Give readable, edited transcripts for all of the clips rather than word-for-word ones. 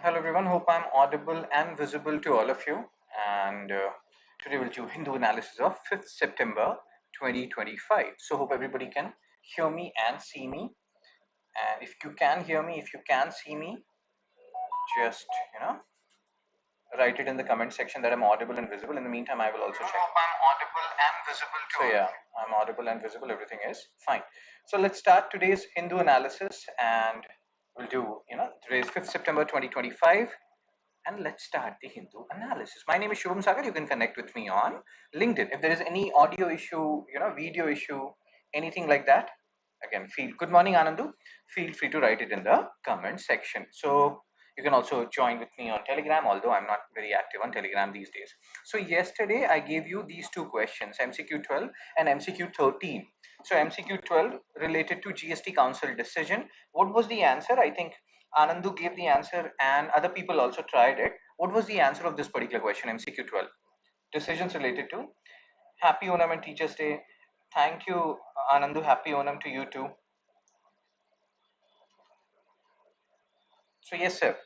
Hello everyone, hope I'm audible and visible to all of you. And today we'll do Hindu analysis of 5th September 2025. So hope everybody can hear me and see me. And if you can hear me, if you can see me, just write it in the comment section that I'm audible and visible. In the meantime, I will also check. Hope I'm audible and visible to all. So yeah, I'm audible and visible. Everything is fine. So let's start today's Hindu analysis, and we'll do today's 5th September 2025. And let's start the Hindu analysis. My name is Shubham Sagar. You can connect with me on LinkedIn. If there is any audio issue, video issue, anything like that, again, good morning, Anandu. Feel free to write it in the comment section. So you can also join with me on Telegram, although I'm not very active on Telegram these days. So yesterday I gave you these two questions, MCQ 12 and MCQ 13. So MCQ 12 related to GST Council decision. What was the answer? I think Anandu gave the answer and other people also tried it. What was the answer of this particular question, MCQ 12? Decisions related to Happy Onam and Teachers Day. Thank you, Anandu. Happy Onam to you too. So yes, sir.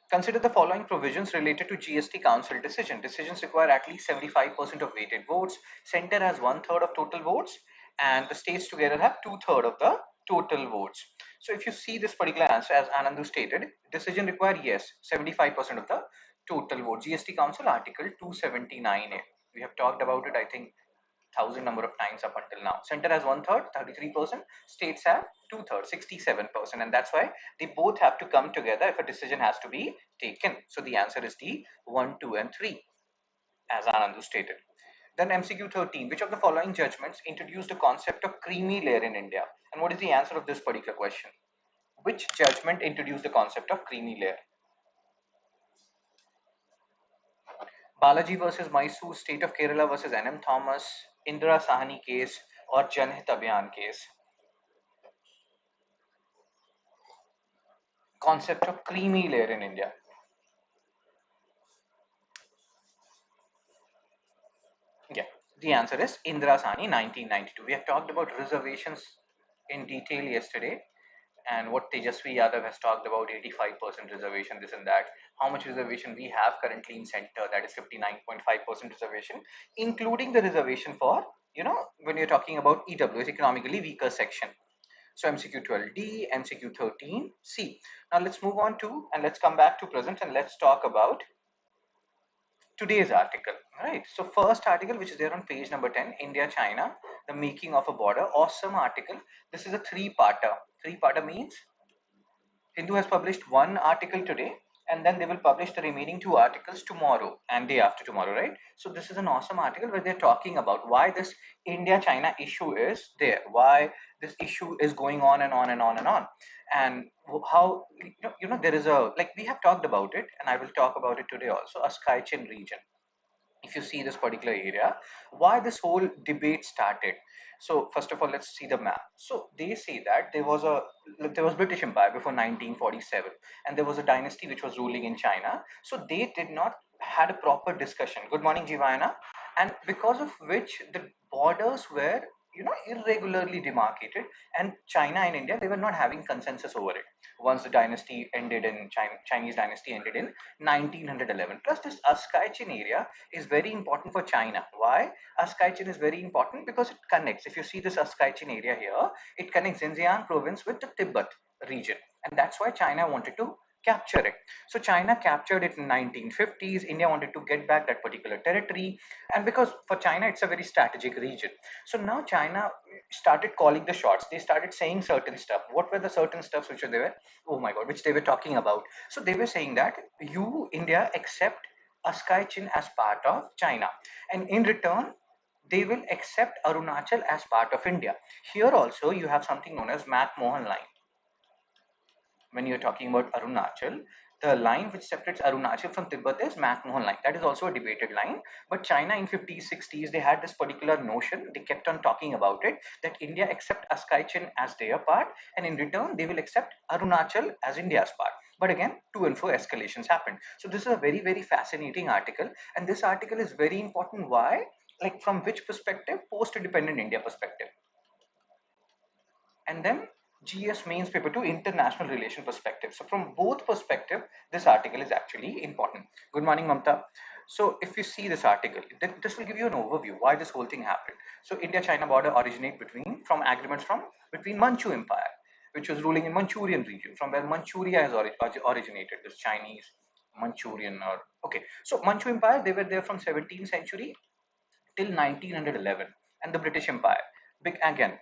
Consider the following provisions related to GST Council decision. Decisions require at least 75% of weighted votes. Center has 1/3 of total votes and the states together have 2/3 of the total votes. So if you see this particular answer, as Anandu stated, decision required yes, 75% of the total vote. GST Council Article 279A. We have talked about it, I think, thousand number of times up until now. Center has 1/3, 33%. States have 2/3, 67%, and that's why they both have to come together if a decision has to be taken. So the answer is D, 1, 2, and 3, as Anandu stated. Then MCQ 13, which of the following judgments introduced the concept of creamy layer in India? And what is the answer of this particular question? Which judgment introduced the concept of creamy layer? Balaji versus Mysore, State of Kerala versus NM Thomas, Indira Sahani case, or Janhit Abhiyan case? Concept of creamy layer in India. Yeah, the answer is Indira Sahni, 1992. We have talked about reservations in detail yesterday, and what Tejasvi Yadav has talked about, 85% reservation, this and that. How much reservation we have currently in center, that is 59.5% reservation, including the reservation for, when you're talking about EWS, economically weaker section. So MCQ 12D, MCQ 13C. Now let's move on to, and let's come back to present, and let's talk about today's article, right? So first article, which is there on page number 10, India China, the making of a border. Awesome article. This is a three-parter means Hindu has published one article today, and then they will publish the remaining two articles tomorrow and day after tomorrow, right? So this is an awesome article where they're talking about why this India China issue is there, why this issue is going on and on and on and on, and how there is a, like, we have talked about it, and I will talk about it today also, a Skychin region. If you see this particular area, why this whole debate started. So first of all, let's see the map. So they say that there was British Empire before 1947, and there was a dynasty which was ruling in China. So they did not had a proper discussion. Good morning, Jivana. And because of which the borders were irregularly demarcated, and China and India, they were not having consensus over it once the dynasty ended in Chinese dynasty ended in 1911. Plus this Askaichin area is very important for China. Why? Askaichin is very important because it connects. If you see this Askaichin area here, it connects Xinjiang province with the Tibet region, and that's why China wanted to capture it. So China captured it in 1950s. India wanted to get back that particular territory, and because for China it's a very strategic region. So now China started calling the shots. They started saying certain stuff. What were the certain stuffs which they were, oh my god, which they were talking about? So they were saying that you, India, accept Askaichin as part of China, and in return they will accept Arunachal as part of India. Here also you have something known as McMahon line. When you're talking about Arunachal, the line which separates Arunachal from Tibet is McMahon line. That is also a debated line. But China in 50s, 60s, they had this particular notion. They kept on talking about it, that India accept Askaichin as their part, and in return they will accept Arunachal as India's part. But again, to and fro escalations happened. So this is a very, very fascinating article, and this article is very important. Why? Like, from which perspective? Post-independent India perspective. And then GS means paper 2, international relation perspective. So from both perspective, this article is actually important. Good morning, Mamta. So if you see this article, this will give you an overview why this whole thing happened. So India-China border originate from agreements from between Manchu Empire, which was ruling in Manchurian region, from where Manchuria has originated, this Chinese Manchurian or okay. So Manchu Empire, they were there from 17th century till 1911, and the British Empire. Big again,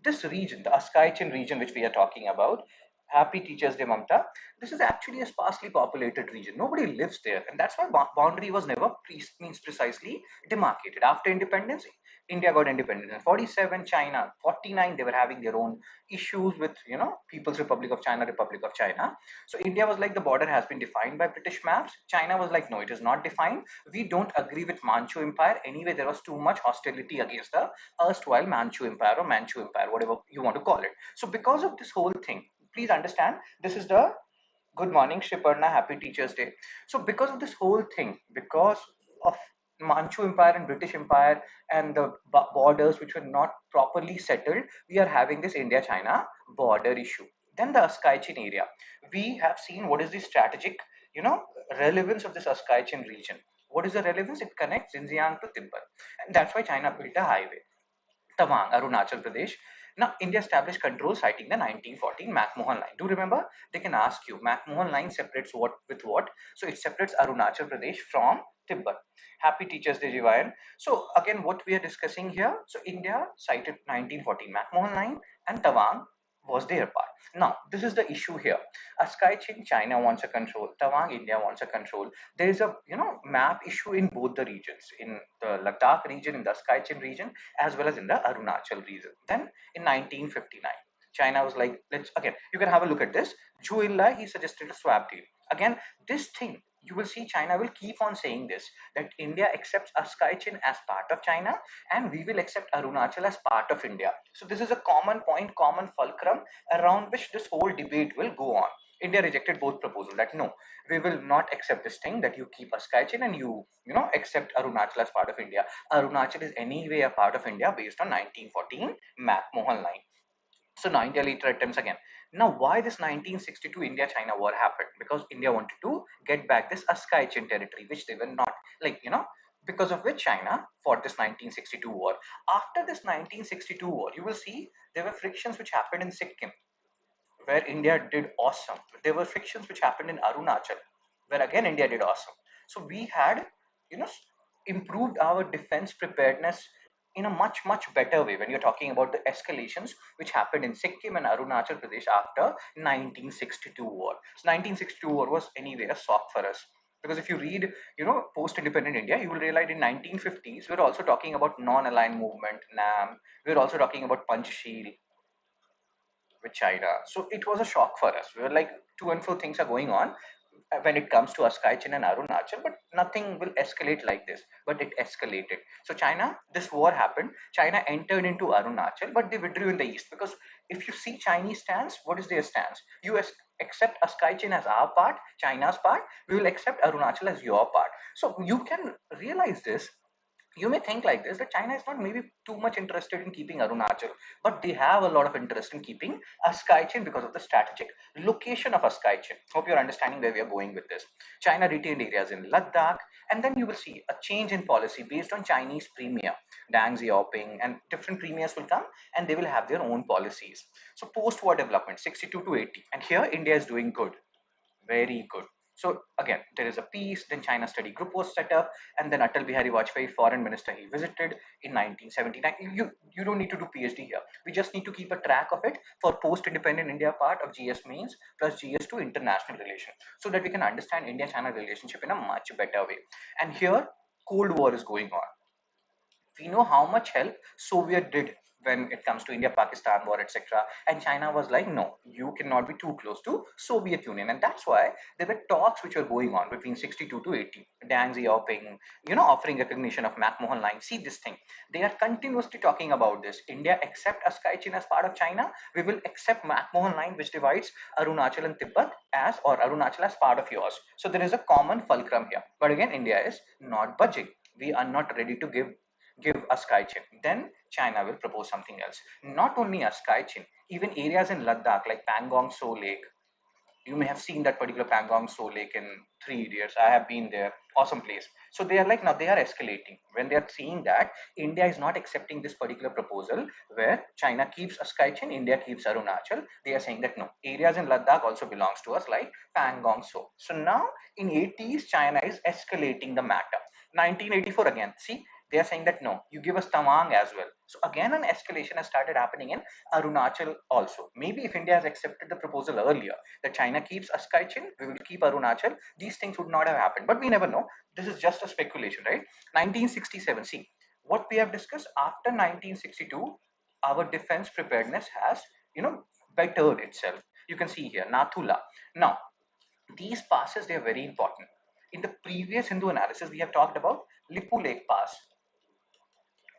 this region, the Askaichen region, which we are talking about. Happy Teachers Day, Mamta. This is actually a sparsely populated region. Nobody lives there, and that's why boundary was never means precisely demarcated. After independence, India got independence in 47. China 49. They were having their own issues with People's Republic of China, Republic of China. So India was like the border has been defined by British maps. China was like no, it is not defined. We don't agree with Manchu Empire. Anyway, there was too much hostility against the erstwhile Manchu Empire or Manchu Empire, whatever you want to call it. So because of this whole thing, please understand, this is the good morning, Shiparna. Happy Teachers Day. So because of this whole thing, because of Manchu Empire and British Empire and the borders which were not properly settled, we are having this India-China border issue. Then the Askaichen area. We have seen what is the strategic, relevance of this Askaichen region. What is the relevance? It connects Xinjiang to Tibet. And that's why China built a highway. Tawang, Arunachal Pradesh. Now, India established control citing the 1914 McMahon line. Do you remember? They can ask you, McMahon line separates what with what? So it separates Arunachal Pradesh from Tibet. Happy Teachers Day, Jivayan. So again, what we are discussing here, so India cited 1914 McMahon line and Tawang was their part. Now, this is the issue here. Askaichen, China wants a control. Tawang, India wants a control. There is a map issue in both the regions, in the Ladakh region, in the Askaichen region, as well as in the Arunachal region. Then in 1959, China was like, let's again, you can have a look at this. Zhou Enlai, he suggested a swap deal. Again, this thing, you will see China will keep on saying this, that India accepts Askaichen as part of China and we will accept Arunachal as part of India. So this is a common point, common fulcrum around which this whole debate will go on. India rejected both proposals that no, we will not accept this thing that you keep Askaichen and you accept Arunachal as part of India. Arunachal is anyway a part of India based on 1914 McMahon line. So now India later attempts again. Now why this 1962 India-China war happened? Because India wanted to get back this Askaichen territory, which they were not, because of which China fought this 1962 war. After this 1962 war, you will see there were frictions which happened in Sikkim, where India did awesome. There were frictions which happened in Arunachal, where again India did awesome. So we had, you know, improved our defense preparedness in a much, much better way when you're talking about the escalations which happened in Sikkim and Arunachal Pradesh after 1962 war. So 1962 war was anyway a shock for us. Because if you read, post-independent India, you will realize in 1950s, we're also talking about non-aligned movement, NAM. We're also talking about Panchsheel, with China. So it was a shock for us. We were like, two and four things are going on when it comes to Askaichen and Arunachal, but nothing will escalate like this. But it escalated. So China, this war happened. China entered into Arunachal, but they withdrew in the east because if you see Chinese stance, what is their stance? US accept Askaichen as our part, China's part. We will accept Arunachal as your part. So you can realize this. You may think like this, that China is not maybe too much interested in keeping Arunachal, but they have a lot of interest in keeping Askaichen because of the strategic location of Askaichen. Hope you're understanding where we are going with this. China retained areas in Ladakh, and then you will see a change in policy based on Chinese premier, Deng Xiaoping, and different premiers will come and they will have their own policies. So post-war development, 62 to 80, and here India is doing good, very good. So again, there is a peace, then China study group was set up, and then Atal Bihari Vajpayee, foreign minister, he visited in 1979. You don't need to do PhD here. We just need to keep a track of it for post-independent India part of GS means plus GS to international relations, so that we can understand India-China relationship in a much better way. And here, Cold War is going on. We know how much help Soviet did when it comes to India-Pakistan war, etc. And China was like, no, you cannot be too close to Soviet Union. And that's why there were talks which were going on between 62 to 80. Deng Xiaoping, offering recognition of McMahon line. See this thing. They are continuously talking about this. India accept Askaichen as part of China. We will accept McMahon line which divides Arunachal and Tibet or Arunachal as part of yours. So there is a common fulcrum here. But again, India is not budging. We are not ready to give Askaichen. Then China will propose something else. Not only Askaichen, Even areas in Ladakh like Pangong So Lake, you may have seen that particular Pangong So Lake in Three Idiots. I have been there. Awesome place. So they are like, now they are escalating when they are seeing that India is not accepting this particular proposal where China keeps Askaichen, India keeps Arunachal. They are saying that no, areas in Ladakh also belongs to us like Pangong So. So now in 80s, China is escalating the matter. 1984 again. See, they are saying that no, you give us Tawang as well. So again, an escalation has started happening in Arunachal also. Maybe if India has accepted the proposal earlier, that China keeps Askaichen, we will keep Arunachal, these things would not have happened. But we never know. This is just a speculation, right? 1967, see, what we have discussed after 1962, our defense preparedness has, bettered itself. You can see here, Nathula. Now, these passes, they are very important. In the previous Hindu analysis, we have talked about Lipu Lake Pass.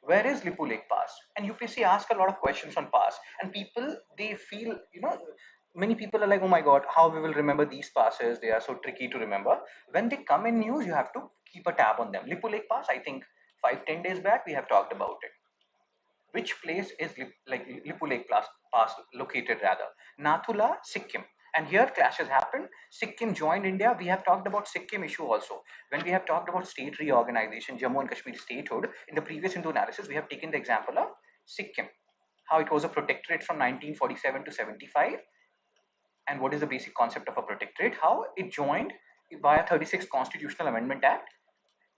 Where is Lipu Lake Pass? And UPSC ask a lot of questions on pass, and people, they feel, many people are like, oh my god, how we will remember these passes? They are so tricky to remember. When they come in news, you have to keep a tab on them. Lipu Lake Pass, I think 5-10 days back we have talked about it. Which place is Lipu Lake Pass located rather? Nathula, Sikkim. And here clashes happened. Sikkim joined India. We have talked about Sikkim issue also. When we have talked about state reorganization, Jammu and Kashmir statehood, in the previous Hindu analysis, we have taken the example of Sikkim. How it was a protectorate from 1947 to 75. And what is the basic concept of a protectorate? How it joined via 36th Constitutional Amendment Act.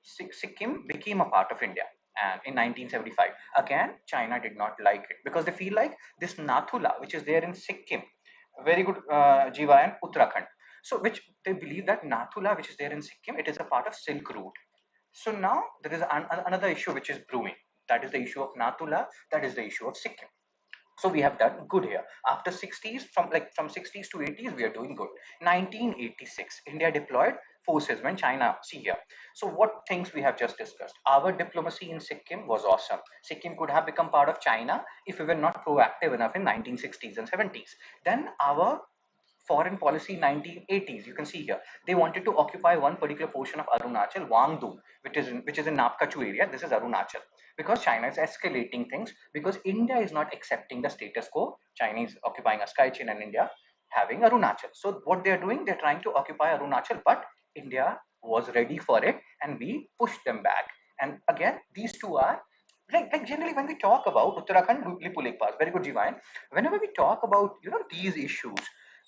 Sikkim became a part of India. And in 1975, again, China did not like it because they feel like this Nathula, which is there in Sikkim, very good, Jiva and Uttarakhand. So, which they believe that Nathula, which is there in Sikkim, it is a part of Silk Route. So now there is another issue which is brewing. That is the issue of Nathula. That is the issue of Sikkim. So we have done good here. After 60s, from 60s to 80s, we are doing good. 1986, India deployed forces when China, see here. So what things we have just discussed? Our diplomacy in Sikkim was awesome. Sikkim could have become part of China if we were not proactive enough in 1960s and 70s. Then our foreign policy 1980s, you can see here, they wanted to occupy one particular portion of Arunachal, Wangdu, which is in Napkachu area. This is Arunachal, because China is escalating things, because India is not accepting the status quo. Chinese occupying a sky chain and India having Arunachal. So what they are doing, they're trying to occupy Arunachal, but India was ready for it and we pushed them back. And again, these two are like generally when we talk about Uttarakhand, Lipu Lake Pass, very good Jivan. Whenever we talk about these issues,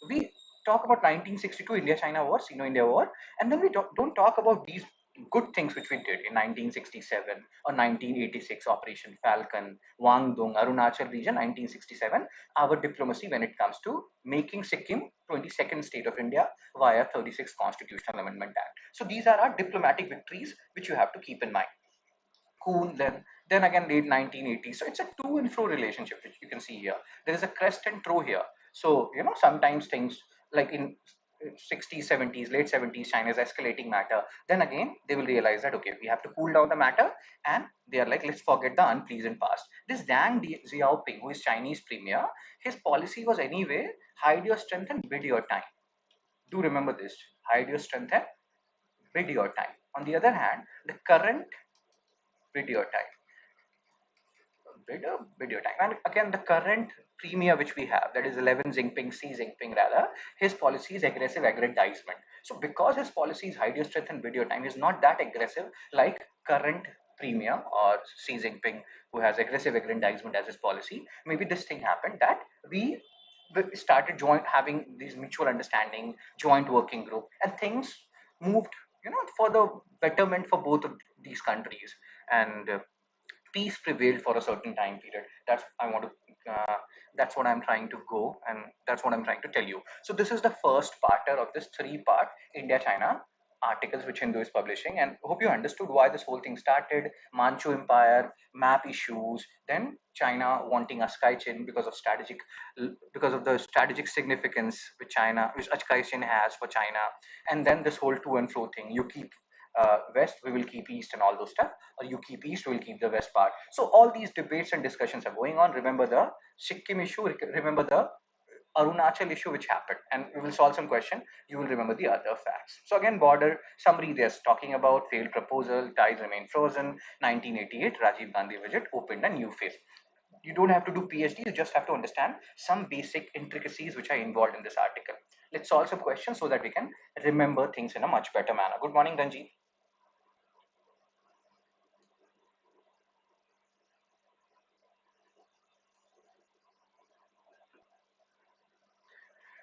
we talk about 1962 India-China War, Sino-India War, and then we don't talk about these good things which we did in 1967 or 1986, Operation Falcon, Wangdong, Arunachal region, 1967, our diplomacy when it comes to making Sikkim 22nd state of India via 36th Constitutional Amendment Act. So these are our diplomatic victories which you have to keep in mind. Cool, then again late 1980s. So it's a to and fro relationship, which you can see here. There is a crest and trough here. So sometimes things like in 60s, 70s, late 70s, China is escalating matter. Then again, they will realize that okay, we have to cool down the matter, and they are like, let's forget the unpleasant past. This Deng Xiaoping, who is Chinese premier, his policy was anyway hide your strength and bid your time. Do remember this: hide your strength and bid your time. On the other hand, the current bid your time video time. And again, the current premier which we have, that is 11 Jinping, Xi Jinping rather, his policy is aggressive aggrandizement. So because his policy is hide your strength and video time, is not that aggressive like current premier or Xi Jinping, who has aggressive aggrandizement as his policy. Maybe this thing happened that we started having these mutual understanding, joint working group, and things moved, for the betterment for both of these countries. And peace prevailed for a certain time period. That's what I'm trying to go, and that's what I'm trying to tell you. So this is the first part of this 3-part India China articles which Hindu is publishing, and hope you understood why this whole thing started. Manchu Empire, map issues, then China wanting Aksai Chin because of the strategic significance which Aksai Chin has for China, and then this whole to and fro thing. You keep west, we will keep east, and all those stuff, or you keep east, we will keep the west part. So all these debates and discussions are going on. Remember the Sikkim issue, remember the Arunachal issue which happened, and we will solve some question. You will remember the other facts. So again, border summary, they're talking about failed proposal, ties remain frozen, 1988 Rajiv Gandhi visit opened a new phase. You don't have to do PhD, you just have to understand some basic intricacies which are involved in this article. Let's solve some questions so that we can remember things in a much better manner. Good morning, Ranjit.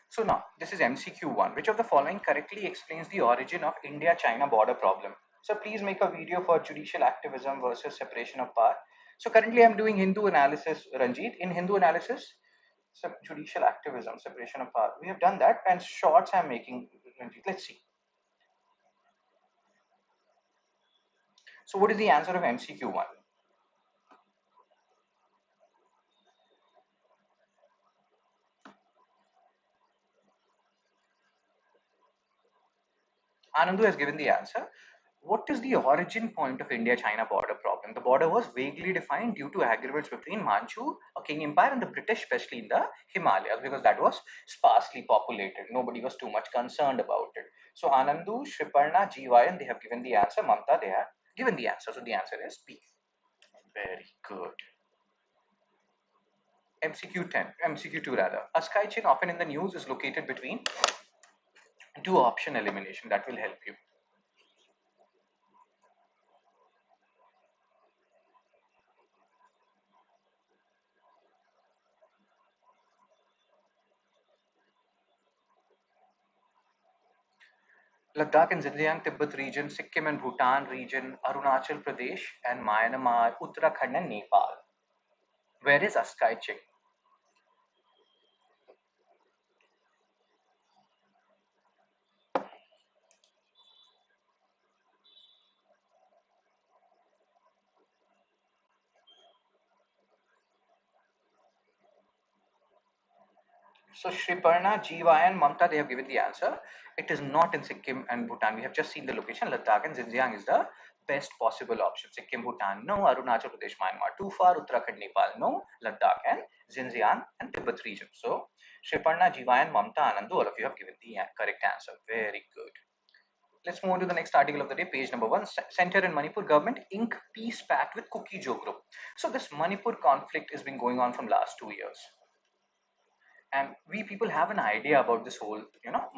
So now, this is MCQ1. Which of the following correctly explains the origin of India-China border problem? So please make a video for judicial activism versus separation of power. So currently I'm doing Hindu analysis, Ranjit. In Hindu analysis, judicial activism, separation of power. We have done that, and shorts I'm making, Ranjit. Let's see. So what is the answer of MCQ1? Anandu has given the answer. What is the origin point of India-China border problem? The border was vaguely defined due to agreements between Manchu, a king empire, and the British, especially in the Himalayas, because that was sparsely populated. Nobody was too much concerned about it. So Anandu, Shriparna, GYN, they have given the answer. Mamta, they have given the answer. So the answer is B. Very good. MCQ 10, MCQ 2 rather. A sky chain often in the news is located between two option elimination. That will help you. Ladakh and Xinjiang, Tibet region, Sikkim and Bhutan region, Arunachal Pradesh and Myanmar, Uttarakhand and Nepal. Where is Askai Ching? So Shriparna, Jiva and Mamta, they have given the answer. It is not in Sikkim and Bhutan. We have just seen the location. Ladakh and Xinjiang is the best possible option. Sikkim, Bhutan, no. Arunachal Pradesh, Myanmar, too far. Uttarakhand, Nepal, no. Ladakh and Xinjiang and Tibet region. So Shriparna, Jiva and Mamta, Anandu, all of you have given the correct answer. Very good. Let's move on to the next article of the day, page number 1. Center in Manipur government ink peace pact with Kuki Jo group. So this Manipur conflict has been going on from last 2 years. And we people have an idea about this whole,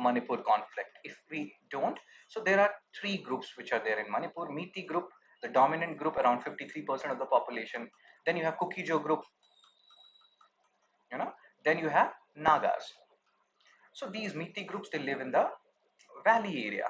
Manipur conflict. If we don't, so there are three groups which are there in Manipur. Meeti group, the dominant group, around 53% of the population. Then you have Kuki Jo group, you know. Then you have Nagas. So these Meeti groups, they live in the valley area,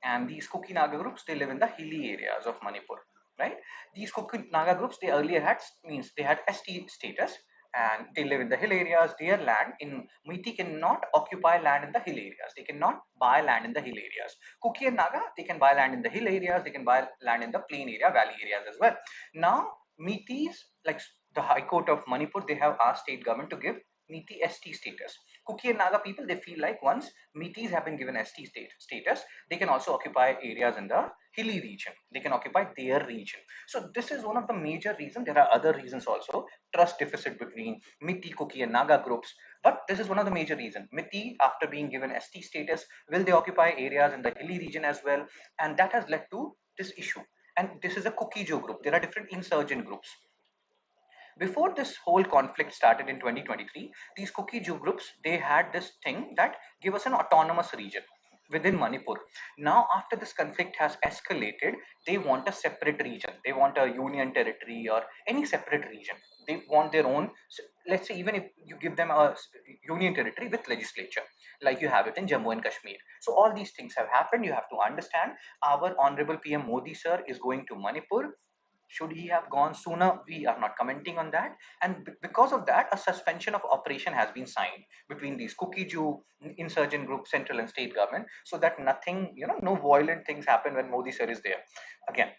and these Kuki Naga groups, they live in the hilly areas of Manipur, right? These Kuki Naga groups, they earlier had, means they had ST status, and they live in the hill areas. Their land in Meeti cannot occupy land in the hill areas. They cannot buy land in the hill areas. Kuki and Naga, they can buy land in the hill areas. They can buy land in the plain area, valley areas as well. Now, Meetis, like the High Court of Manipur, they have asked state government to give Meeti ST status. Kuki and Naga people, they feel like once Meetis have been given ST status, they can also occupy areas in the hilly region. They can occupy their region. So this is one of the major reasons. There are other reasons also. Trust deficit between Meeti, Kuki and Naga groups. But this is one of the major reasons. Meeti, after being given ST status, will they occupy areas in the hilly region as well? And that has led to this issue. And this is a Kuki-Jo group. There are different insurgent groups. Before this whole conflict started in 2023, these Kuki-Ju groups, they had this thing that give us an autonomous region within Manipur. Now, after this conflict has escalated, they want a separate region. They want a union territory or any separate region. They want their own, let's say, even if you give them a union territory with legislature, like you have it in Jammu and Kashmir. So all these things have happened. You have to understand, our Honorable PM Modi sir is going to Manipur. Should he have gone sooner? We are not commenting on that. And because of that, a suspension of operation has been signed between these Kuki-Ju insurgent group, central and state government, so that nothing, no violent things happen when Modi sir is there. Again,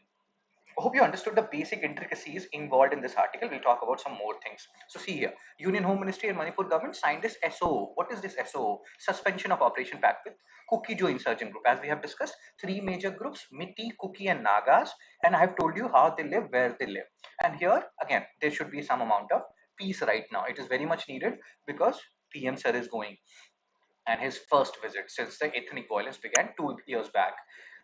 I hope you understood the basic intricacies involved in this article. We'll talk about some more things. So see here, Union Home Ministry and Manipur government signed this SOO. What is this SOO? Suspension of Operation Pact with Kuki-Jo insurgent group. As we have discussed, three major groups, Miti, Kuki and Nagas. And I have told you how they live, where they live. And here, again, there should be some amount of peace right now. It is very much needed because PM sir is going, and his first visit since the ethnic violence began 2 years back.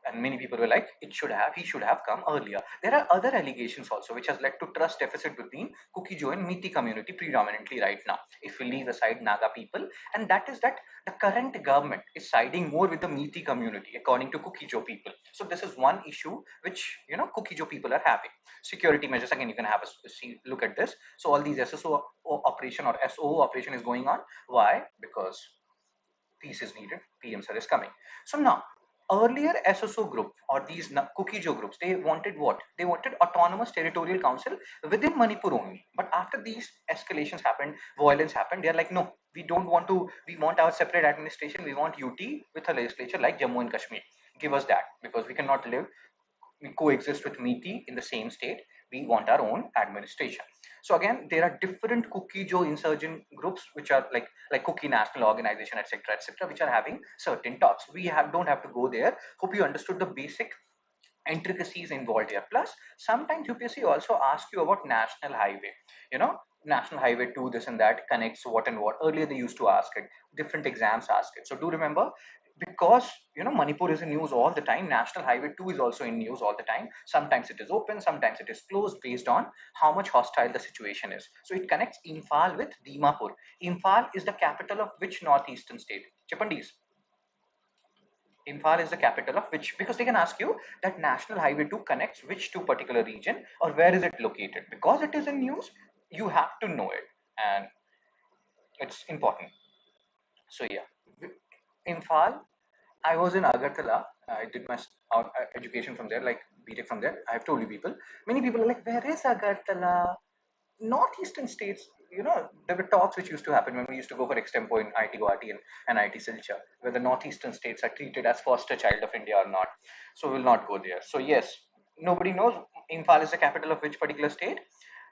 and many people were like, he should have come earlier. There are other allegations also which has led to trust deficit between Kuki-Jo and Meeti community predominantly right now, if we leave aside Naga people. And that is that the current government is siding more with the Meeti community according to Kuki-Jo people. So this is one issue which, Kuki-Jo people are having. Security measures, again, you can have a look at this. So all these SSO operation or SOO operation is going on. Why? Because peace is needed, PM sir is coming. So now, earlier SSO group or these Kuki-Jo groups, they wanted what? They wanted autonomous territorial council within Manipur only. But after these escalations happened, violence happened, they're like, no, we don't want to, we want our separate administration, we want UT with a legislature like Jammu and Kashmir. Give us that, because we cannot live, we coexist with Meeti in the same state. We want our own administration. So again, there are different Kuki-Jo insurgent groups which are like Kuki National Organization, etc., which are having certain talks. We don't have to go there. Hope you understood the basic intricacies involved here. Plus, sometimes UPSC also asks you about national highway. You know, national highway 2, this and that connects what and what. Earlier they used to ask it. Different exams ask it. So do remember, because Manipur is in news all the time. National highway 2 is also in news all the time. Sometimes it is open, sometimes it is closed based on how much hostile the situation is. So it connects Imphal with Dimapur. Imphal is the capital of which northeastern state? Chipandis. Imphal is the capital of which, because they can ask you that National Highway 2 connects which two particular region or where is it located. Because it is in news, you have to know it, and it's important. So yeah, Imphal. I was in Agartala. I did my education from there, like BTech from there. I have told you people. Many people are like, where is Agartala? Northeastern states, there were talks which used to happen when we used to go for extempo in IT Guwahati and IT Silchar, where the northeastern states are treated as foster child of India or not. So we'll not go there. So yes, nobody knows Imphal is the capital of which particular state.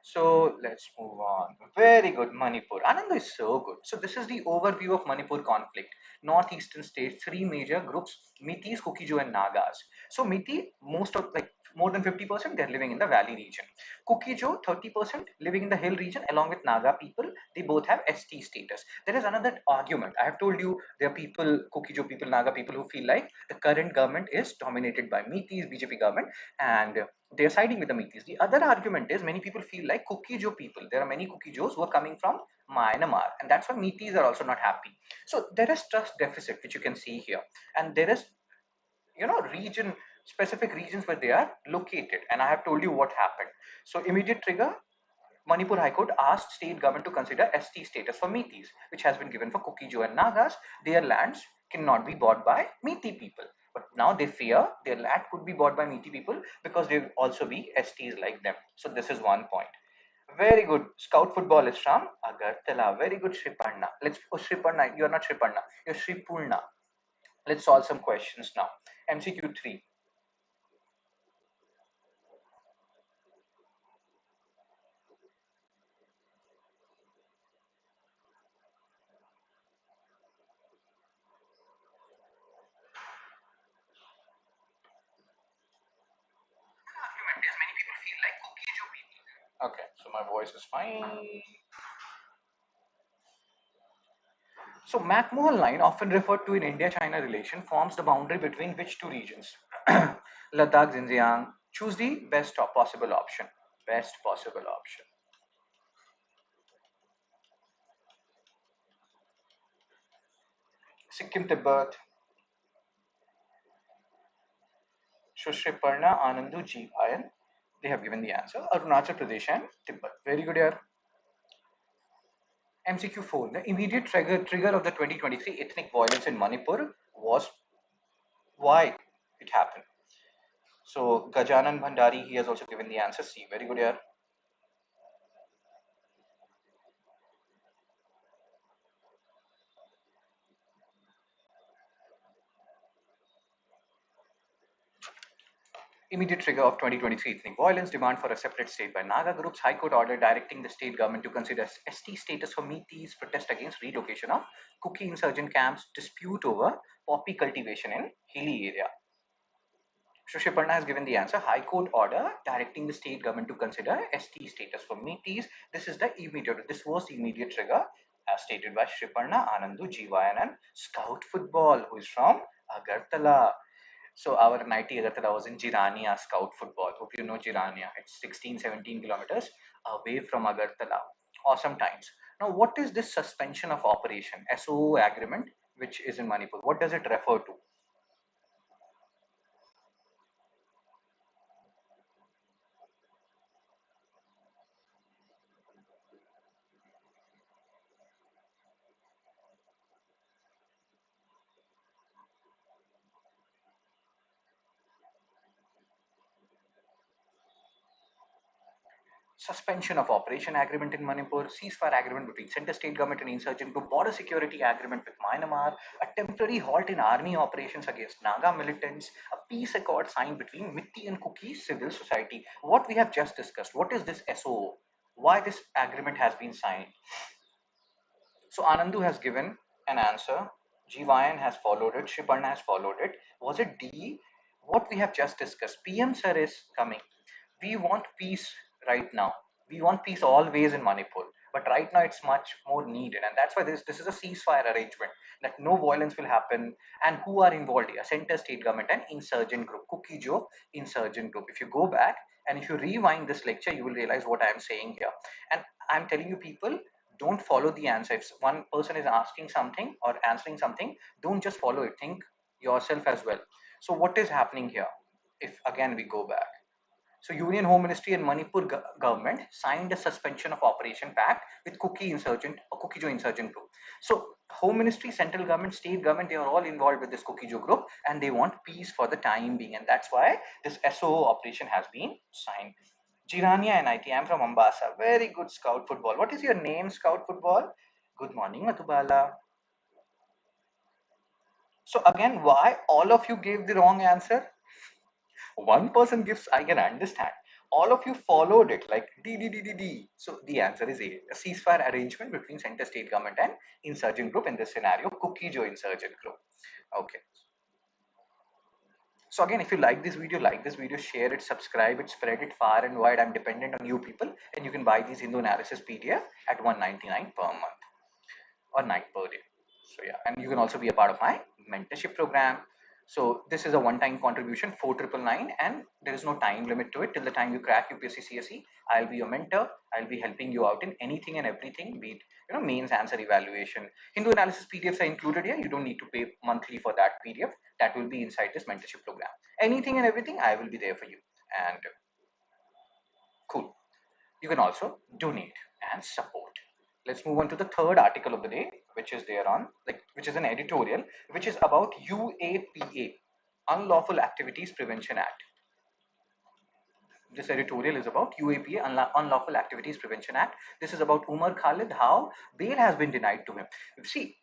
So let's move on. Very good, Manipur. Anand is so good. So this is the overview of Manipur conflict. Northeastern states, three major groups: Mitis, Kuki-Jo, and Nagas. So Miti, most of like more than 50%, they're living in the valley region. Kuki-Jo, 30% living in the hill region along with Naga people. They both have ST status. There is another argument. I have told you there are people, Kuki-Jo people, Naga people, who feel like the current government is dominated by Mitis, BJP government, and they're siding with the Mitis. The other argument is many people feel like Kuki-Jo people. There are many Kuki-Jos who are coming from Myanmar, and that's why Mitis are also not happy. So there is trust deficit, which you can see here, and there is region specific regions where they are located, and I have told you what happened. So immediate trigger, Manipur High Court asked state government to consider ST status for Metis, which has been given for Kuki-Jo and Nagas. Their lands cannot be bought by Meti people, but now they fear their land could be bought by Meti people because they will also be STs like them. So this is one point. Very good. Scout football is from Agartala. Very good, Shriparna. Shriparna, you're not Shriparna, you're Shripurna. Let's solve some questions now. MCQ 3. Many people feel like Kuki-Jo people. Okay, so my voice is fine. So McMahon line, often referred to in India-China relation, forms the boundary between which two regions? Ladakh, Xinjiang. Choose the best possible option. Best possible option. Sikkim, Tibet. Shushriparna, Anandu, Jivayan. They have given the answer. Arunachal Pradesh and Tibet. Very good here. MCQ 4. The immediate trigger of the 2023 ethnic violence in Manipur was why it happened. So Gajanan Bhandari, he has also given the answer C. Very good here. Immediate trigger of 2023 ethnic violence, demand for a separate state by Naga groups, High Court order directing the state government to consider ST status for Metis, protest against relocation of Kuki insurgent camps, dispute over poppy cultivation in hilly area. Shushiparna has given the answer. High Court order directing the state government to consider ST status for Metis. This is the immediate. This was the immediate trigger, as stated by Shriparna, Anandu, Jivayan, and Scout Football, who is from Agartala. So our NIT Agartala was in Jirania Scout Football. Hope you know Jirania. It's 16, 17 kilometers away from Agartala. Awesome times. Now, what is this suspension of operation, SOO agreement, which is in Manipur? What does it refer to? Suspension of operation agreement in Manipur, ceasefire agreement between center state government and insurgent group, border security agreement with Myanmar, a temporary halt in army operations against Naga militants, a peace accord signed between Mitti and Kuki civil society. What we have just discussed, what is this SOO? Why this agreement has been signed? So Anandu has given an answer. Jivayan has followed it. Shiparna has followed it. Was it D? What we have just discussed. PM sir is coming. We want peace right now. We want peace always in Manipur. But right now it's much more needed. And that's why this is a ceasefire arrangement. That no violence will happen. And who are involved here? Center state government and insurgent group. Kukijo insurgent group. If you go back and if you rewind this lecture, you will realize what I am saying here. And I'm telling you people, don't follow the answer. If one person is asking something or answering something, don't just follow it. Think yourself as well. So what is happening here? If again we go back, so Union Home Ministry and Manipur government signed a suspension of operation pact with Kuki insurgent or Kukijo insurgent group. So Home Ministry, central government, state government, they are all involved with this Kukijo group and they want peace for the time being, and that's why this SOO operation has been signed. Jirania NIT, I'm from Mombasa. Very good scout football. What is your name, scout football? Good morning, Matubala. So again, why all of you gave the wrong answer? One person gives, I can understand. All of you followed it like D D D D D. So the answer is A ceasefire arrangement between center state government and insurgent group, in this scenario, Kukijo insurgent group. Okay. So again, if you like this video, share it, subscribe it, spread it far and wide. I'm dependent on you people, and you can buy these Hindu analysis PDF at 199 per month or night per day. So yeah, and you can also be a part of my mentorship program. So this is a one-time contribution, 4999, and there is no time limit to it. Till the time you crack UPSC CSE, I'll be your mentor. I'll be helping you out in anything and everything, be it mains answer evaluation. Hindu analysis PDFs are included here. You don't need to pay monthly for that PDF. That will be inside this mentorship program. Anything and everything, I will be there for you. And cool. You can also donate and support. Let's move on to the third article of the day, which is there on, which is an editorial, which is about UAPA, Unlawful Activities Prevention Act. This editorial is about UAPA, Unlawful Activities Prevention Act. This is about Umar Khalid, how bail has been denied to him. See,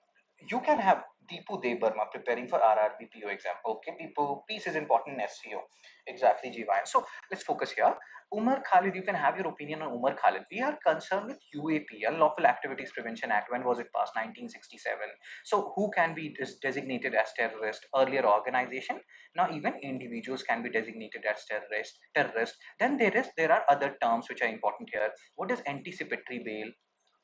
you can have Deepu Debarma preparing for RRB PO exam. Okay, Deepu, peace is important in SCO. Exactly, Jivan. So let's focus here. Umar Khalid, you can have your opinion on Umar Khalid. We are concerned with UAP, Unlawful Activities Prevention Act. When was it passed? 1967. So who can be designated as terrorist? Earlier organization. Now even individuals can be designated as terrorist. Then there are other terms which are important here. What is anticipatory bail?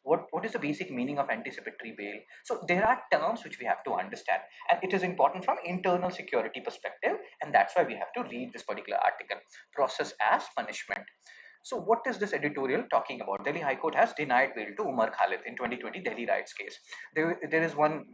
What is the basic meaning of anticipatory bail? So there are terms which we have to understand, and it is important from internal security perspective, and that's why we have to read this particular article. Process as punishment. So what is this editorial talking about? Delhi High Court has denied bail to Umar Khalid in 2020 Delhi riots case. There is one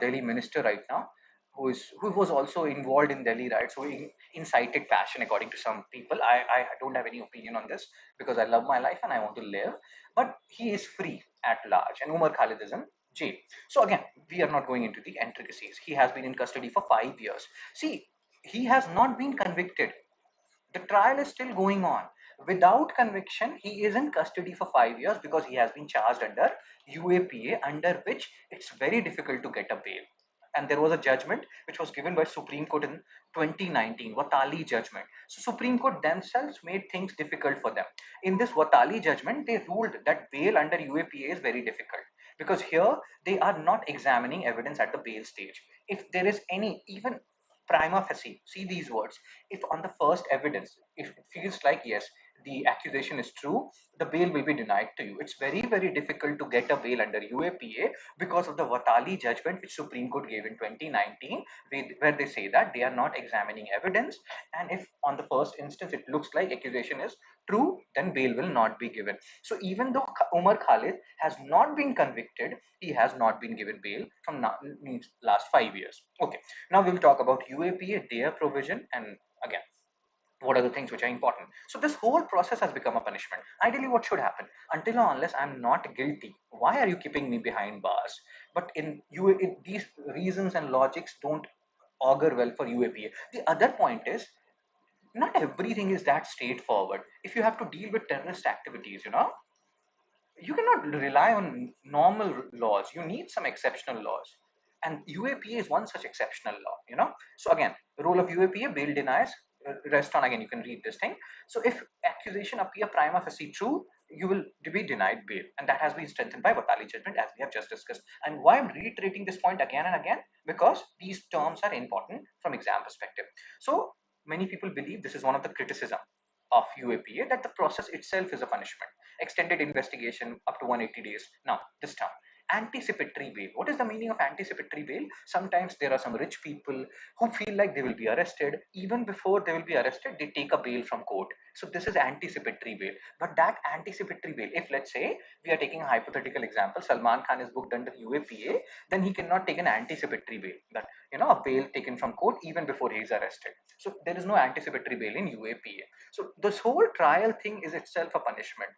Delhi minister right now who was also involved in Delhi riots, who incited passion according to some people. I don't have any opinion on this because I love my life and I want to live. But he is free at large, and Umar Khalid is in jail. So again, we are not going into the intricacies. He has been in custody for 5 years. See, he has not been convicted. The trial is still going on. Without conviction, he is in custody for 5 years because he has been charged under UAPA, under which it's very difficult to get a bail. And there was a judgment which was given by Supreme Court in 2019, Watali judgment. So Supreme Court themselves made things difficult for them. In this Watali judgment, they ruled that bail under UAPA is very difficult because here they are not examining evidence at the bail stage. If there is any even prima facie, see these words, if on the first evidence, if it feels like yes, the accusation is true, the bail will be denied to you. It's very, very difficult to get a bail under UAPA because of the Vatali judgment which Supreme Court gave in 2019, where they say that they are not examining evidence, and if on the first instance it looks like accusation is true, then bail will not be given. So even though Umar Khalid has not been convicted, he has not been given bail from now, means last 5 years. Okay, now we will talk about UAPA, their provision, and again, what are the things which are important. So this whole process has become a punishment. Ideally, what should happen? Until or unless I'm not guilty, why are you keeping me behind bars? But these reasons and logics don't augur well for UAPA. The other point is, not everything is that straightforward. If you have to deal with terrorist activities, you cannot rely on normal laws. You need some exceptional laws, and UAPA is one such exceptional law. So again, the role of UAPA: bail denies, rest on, again you can read this thing. So if accusation appear prima facie true, you will be denied bail, and that has been strengthened by Vatali judgment, as we have just discussed. And why I'm reiterating this point again and again, because these terms are important from exam perspective. So many people believe, this is one of the criticism of UAPA, that the process itself is a punishment. Extended investigation up to 180 days. Now, this term, anticipatory bail. What is the meaning of anticipatory bail? Sometimes there are some rich people who feel like they will be arrested. Even before they will be arrested, they take a bail from court. So this is anticipatory bail. But that anticipatory bail, if let's say we are taking a hypothetical example, Salman Khan is booked under UAPA, then he cannot take an anticipatory bail. That, a bail taken from court even before he is arrested. So there is no anticipatory bail in UAPA. So this whole trial thing is itself a punishment,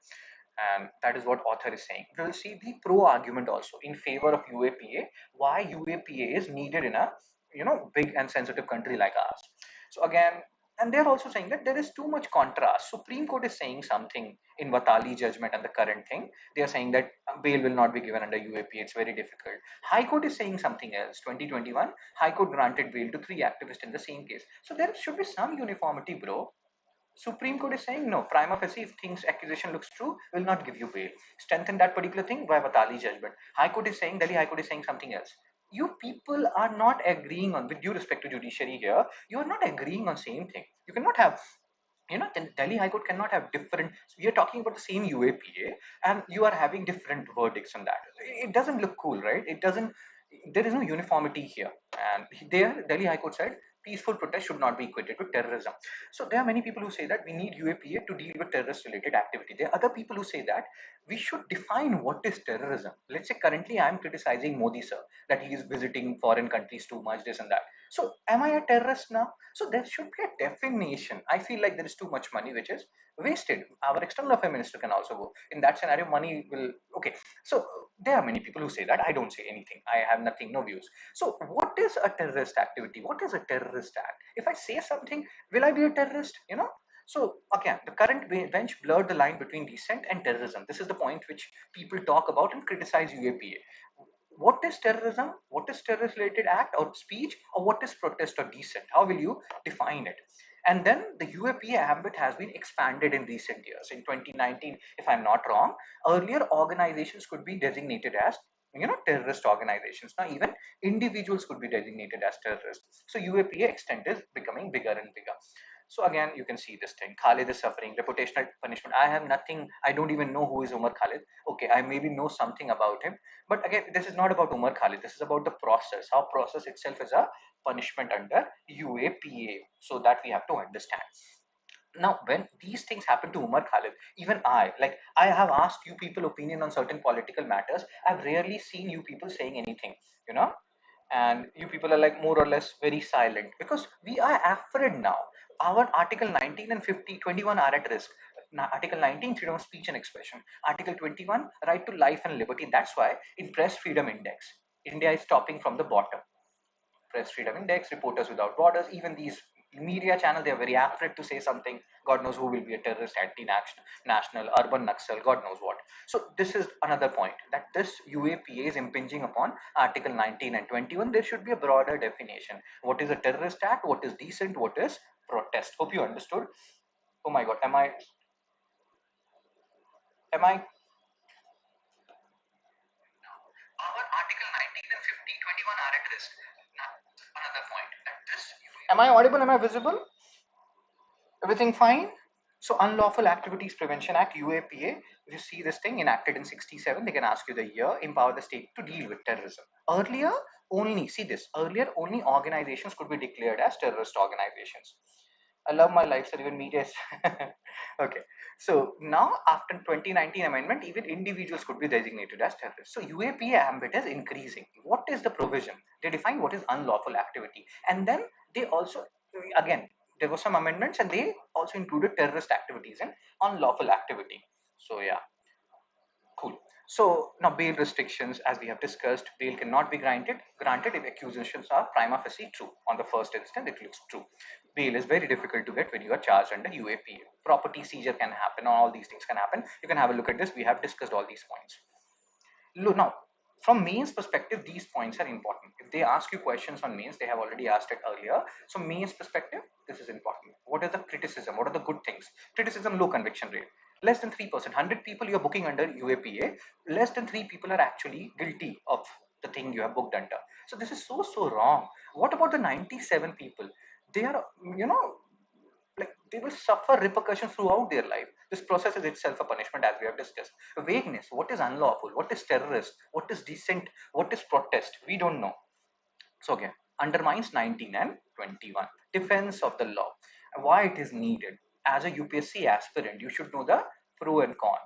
and that is what author is saying. We will see the pro argument also in favor of UAPA, why UAPA is needed in a big and sensitive country like ours. So again, and they're also saying that there is too much contrast. Supreme Court is saying something in Vatali judgment and the current thing. They are saying that bail will not be given under UAPA. It's very difficult. High Court is saying something else. 2021, High Court granted bail to 3 activists in the same case. So there should be some uniformity, bro. Supreme Court is saying no, prima facie, if things accusation looks true, will not give you bail. Strengthen that particular thing by Vatali judgment. High Court is saying, Delhi High Court is saying something else. You people are not agreeing on, with due respect to judiciary here, you are not agreeing on same thing. You cannot have, then Delhi High Court cannot have different. We are talking about the same UAPA, and you are having different verdicts on that. It doesn't look cool, right? It doesn't. There is no uniformity here, and there Delhi High Court said peaceful protest should not be equated with terrorism. So there are many people who say that we need UAPA to deal with terrorist-related activity. There are other people who say that we should define what is terrorism. Let's say currently I am criticizing Modi sir that he is visiting foreign countries too much, this and that. So am I a terrorist now? So there should be a definition. I feel like there is too much money which is wasted. Our external affairs minister can also go. In that scenario, money will, okay. So there are many people who say that. I don't say anything. I have nothing, no views. So what is a terrorist activity? What is a terrorist act? If I say something, will I be a terrorist? So again, the current bench blurred the line between dissent and terrorism. This is the point which people talk about and criticize UAPA. What is terrorism? What is terrorist related act or speech, or what is protest or dissent? How will you define it? And then the UAPA ambit has been expanded in recent years. In 2019, if I'm not wrong, earlier organizations could be designated as terrorist organizations. Now even individuals could be designated as terrorists. So UAPA extent is becoming bigger and bigger. So again, you can see this thing. Khalid is suffering reputational punishment. I have nothing. I don't even know who is Umar Khalid. Okay, I maybe know something about him, but again, this is not about Umar Khalid. This is about the process. How process itself is a punishment under UAPA. So that we have to understand. Now, when these things happen to Umar Khalid, even I have asked you people opinion on certain political matters. I've rarely seen you people saying anything, you know, and you people are like more or less very silent because we are afraid now. Our Article 19 and 50, 21 are at risk. Article 19, freedom of speech and expression. Article 21, right to life and liberty. That's why in Press Freedom Index, India is topping from the bottom. Press Freedom Index, Reporters Without Borders, even these media channel, they are very afraid to say something. God knows who will be a terrorist, anti-national, urban Naxal, God knows what. So this is another point, that this UAPA is impinging upon Article 19 and 21. There should be a broader definition. What is a terrorist act? What is decent? What is protest? Hope you understood. Oh my God, am I our Article 19 and 50, 21 are at risk. Now, another point. Am I audible? Am I visible? Everything fine? So Unlawful Activities Prevention Act, UAPA, if you see this thing enacted in 67, they can ask you the year, empower the state to deal with terrorism. Earlier, only, see this, earlier only organizations could be declared as terrorist organizations. I love my life, sir, even me, yes. Okay. So now after 2019 amendment, even individuals could be designated as terrorists. So UAPA ambit is increasing. What is the provision? They define what is unlawful activity. And then they also, again, there were some amendments and they also included terrorist activities and unlawful activity. So yeah, cool. So now bail restrictions, as we have discussed, bail cannot be granted if accusations are prima facie true. On the first instance, it looks true. Bail is very difficult to get when you are charged under UAPA. Property seizure can happen, all these things can happen. You can have a look at this. We have discussed all these points. Look now, from mains perspective, these points are important. If they ask you questions on mains, they have already asked it earlier. So mains perspective, this is important. What is the criticism? What are the good things? Criticism, low conviction rate. Less than 3%. 100 people you are booking under UAPA, less than 3 people are actually guilty of the thing you have booked under. So this is so wrong. What about the 97 people? They are, you know, like they will suffer repercussions throughout their life. This process is itself a punishment, as we have discussed. Vagueness, what is unlawful, what is terrorist, what is dissent, what is protest, we don't know. So again, undermines 19 and 21. Defense of the law, why it is needed. As a UPSC aspirant, you should know the pro and con.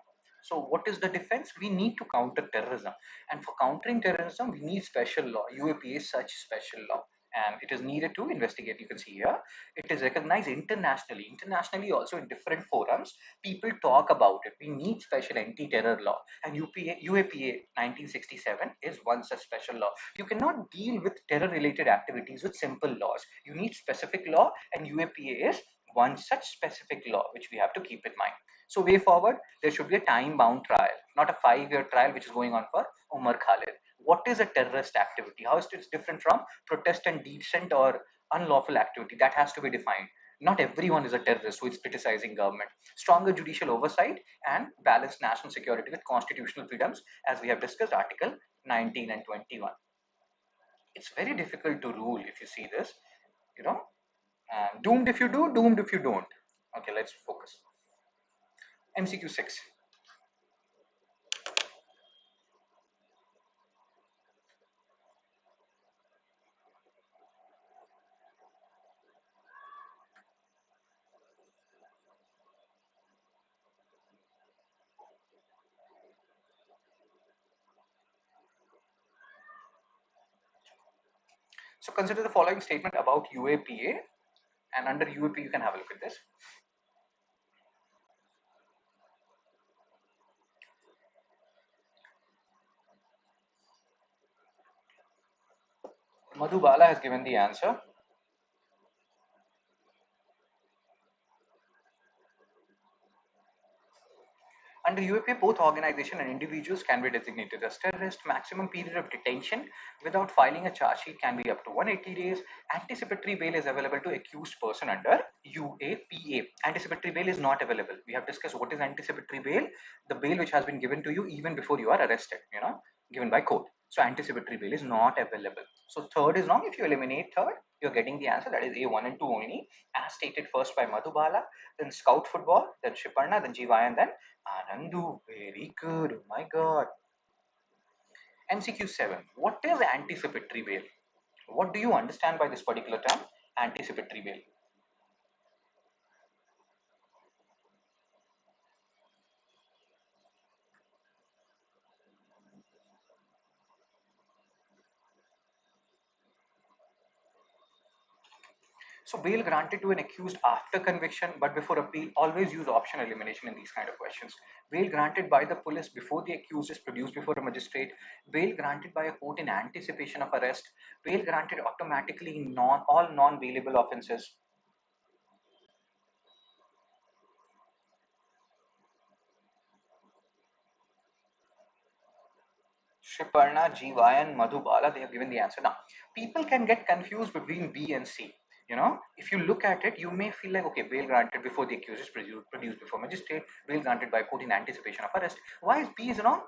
So what is the defense? We need to counter terrorism, and for countering terrorism we need special law. UAPA is such special law, and it is needed to investigate. You can see here it is recognized internationally also in different forums. People talk about it. We need special anti-terror law, and UAPA 1967 is one such special law. You cannot deal with terror related activities with simple laws. You need specific law, and UAPA is one such specific law which we have to keep in mind. So way forward, there should be a time bound trial, not a 5-year trial which is going on for Umar Khalid. What is a terrorist activity? How is it different from protest and dissent or unlawful activity? That has to be defined. Not everyone is a terrorist who is criticizing government. Stronger judicial oversight and balanced national security with constitutional freedoms, as we have discussed, Article 19 and 21. It's very difficult to rule if you see this, you know, doomed if you do, doomed if you don't. Okay, let's focus. MCQ 6. So consider the following statement about UAPA, and under UAPA you can have a look at this. Madhubala has given the answer. Under UAPA, both organization and individuals can be designated as terrorist. Maximum period of detention without filing a charge sheet can be up to 180 days. Anticipatory bail is available to accused person under UAPA. Anticipatory bail is not available. We have discussed what is anticipatory bail. The bail which has been given to you even before you are arrested, given by court. So anticipatory bail is not available. So third is wrong. If you eliminate third, you're getting the answer, that is A1 and 2 only, as stated first by Madhubala, then Scout Football, then Shiparna, then GY, and then Anandu. Very good. Oh my god. MCQ 7. What is anticipatory bail? What do you understand by this particular term, anticipatory bail? So bail granted to an accused after conviction but before appeal. Always use option elimination in these kind of questions. Bail granted by the police before the accused is produced before a magistrate. Bail granted by a court in anticipation of arrest. Bail granted automatically in all non-bailable offences. Shiparna, GY, and Madhubala, they have given the answer. Now, people can get confused between B and C. If you look at it, you may feel like, okay, bail granted before the accused is produced before magistrate, bail granted by court in anticipation of arrest. Why is B is wrong?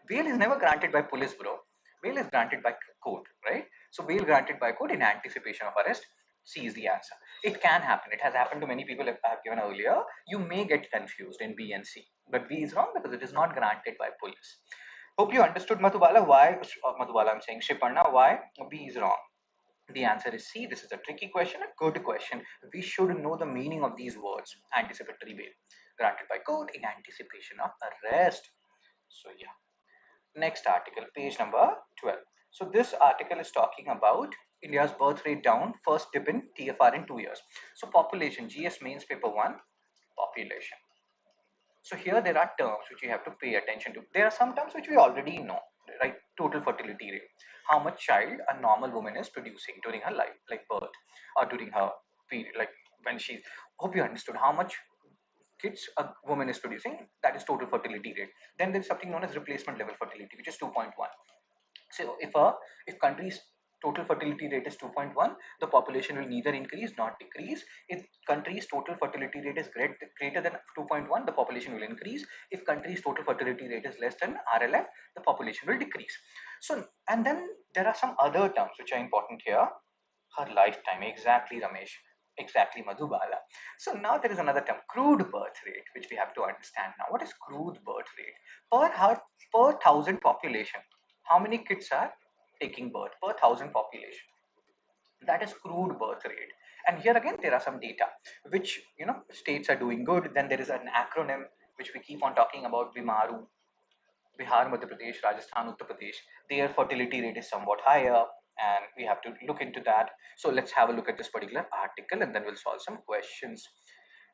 Bail is never granted by police, bro. Bail is granted by court, right? So bail granted by court in anticipation of arrest. C is the answer. It can happen. It has happened to many people I have given earlier. You may get confused in B and C, but B is wrong because it is not granted by police. Hope you understood, Madhubala. Why Madhubala? I'm saying Shiparna. Why B is wrong? The answer is C. This is a tricky question, a good question. We should know the meaning of these words. Anticipatory bail, granted by court in anticipation of arrest. So yeah. Next article, page number 12. So this article is talking about India's birth rate down, first dip in TFR in 2 years. So population, GS mains paper 1, population. So here there are terms which you have to pay attention to. There are some terms which we already know, right? Total fertility rate, how much child a normal woman is producing during her life, like birth, or during her period, like when she. Hope you understood how much kids a woman is producing. That is total fertility rate. Then there is something known as replacement level fertility, which is 2.1. So if country's total fertility rate is 2.1, the population will neither increase nor decrease. If country's total fertility rate is greater than 2.1, the population will increase. If country's total fertility rate is less than RLF, the population will decrease. So, and then there are some other terms which are important here. Her lifetime, exactly, Ramesh, exactly, Madhubala. So now there is another term, crude birth rate, which we have to understand now. What is crude birth rate? Per thousand population, how many kids are taking birth per thousand population? That is crude birth rate. And here again there are some data which states are doing good. Then there is an acronym which we keep on talking about, Bimaru. Bihar, Madhya Pradesh, Rajasthan, Uttar Pradesh, their fertility rate is somewhat higher, and we have to look into that. So let's have a look at this particular article and then we'll solve some questions.